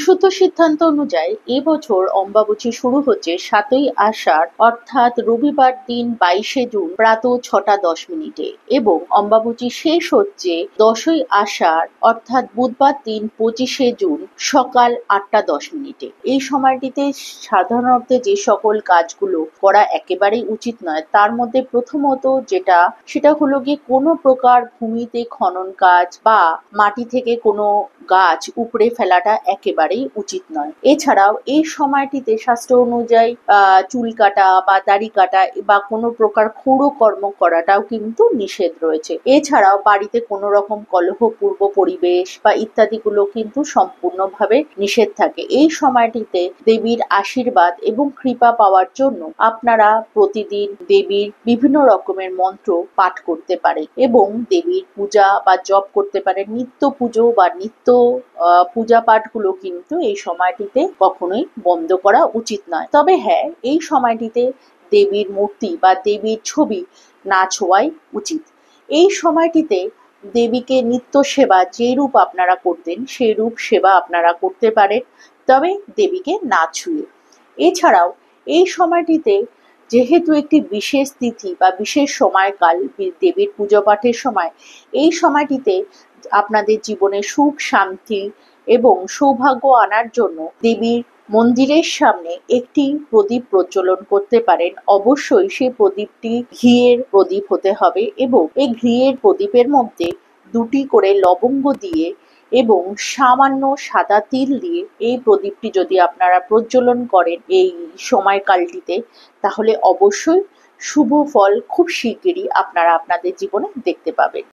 বিশুদ্ধ সিদ্ধান্ত অনুযায়ী এবছর অম্বাবচী শুরু হচ্ছে 7ই আষাঢ় অর্থাৎ রবিবার দিন 22শে জুন প্রাত 6টা 10 মিনিটে এবং অম্বাবচী শেষ হচ্ছে 10ই আষাঢ় অর্থাৎ বুধবার দিন 25শে জুন সকাল 8টা 10 মিনিটে। এই সময়টিতে সাধারণত যে সকল কাজগুলো করা একেবারেই উচিত নয় তার মধ্যে প্রথমত সেটা হলো গিয়ে কোনো প্রকার ভূমিতে খনন কাজ বা মাটি থেকে কোনো গাছ উপড়ে ফেলাটা একেবারেই উচিত নয়। এছাড়াও এই সময়টিতে শাস্ত্র অনুযায়ী চুল কাটা বা দাড়ি কাটা বা কোনো প্রকার ক্ষৌর কর্ম করাটাও কিন্তু নিষেধ রয়েছে। এছাড়াও বাড়িতে কোনো রকম কলহপূর্ব পরিবেশ বা ইত্যাদিগুলো কিন্তু সম্পূর্ণভাবে নিষেধ থাকে। এই সময়টিতে দেবীর আশীর্বাদ এবং কৃপা পাওয়ার জন্য আপনারা প্রতিদিন দেবীর বিভিন্ন রকমের মন্ত্র পাঠ করতে পারেন এবং দেবীর পূজা বা জপ করতে পারেন। নিত্য পুজো বা নিত্য পূজা পাঠগুলো কিন্তু এই সময়টিতে কখনোই বন্ধ করা উচিত নয়। তবে হ্যাঁ, এই সময়টিতে দেবীর মূর্তি বা দেবীর ছবি না ছোঁয়াই উচিত। এই সময়টিতে দেবীকে নিত্য সেবা যে রূপ আপনারা করতেন সেই রূপ সেবা আপনারা করতে পারেন, তবে দেবীকে না ছুঁয়ে। এছাড়াও এই সময়টিতে যেহেতু একটি বিশেষ তিথি বা বিশেষ সময়কাল দেবীর পুজো পাঠের সময়, এই সময়টিতে আপনাদের জীবনে সুখ শান্তি এবং সৌভাগ্য আনার জন্য দেবীর মন্দিরের সামনে একটি প্রদীপ প্রজ্বলন করতে পারেন। অবশ্যই সেই প্রদীপটি ঘিয়ের প্রদীপ হতে হবে এবং এই ঘিয়ের প্রদীপের মধ্যে 2টি করে লবঙ্গ দিয়ে এবং সামান্য সাদা তিল দিয়ে এই প্রদীপটি যদি আপনারা প্রজ্বলন করেন এই সময়কালটিতে, তাহলে অবশ্যই শুভ ফল খুব শিগগিরই আপনারা আপনাদের জীবনে দেখতে পাবেন।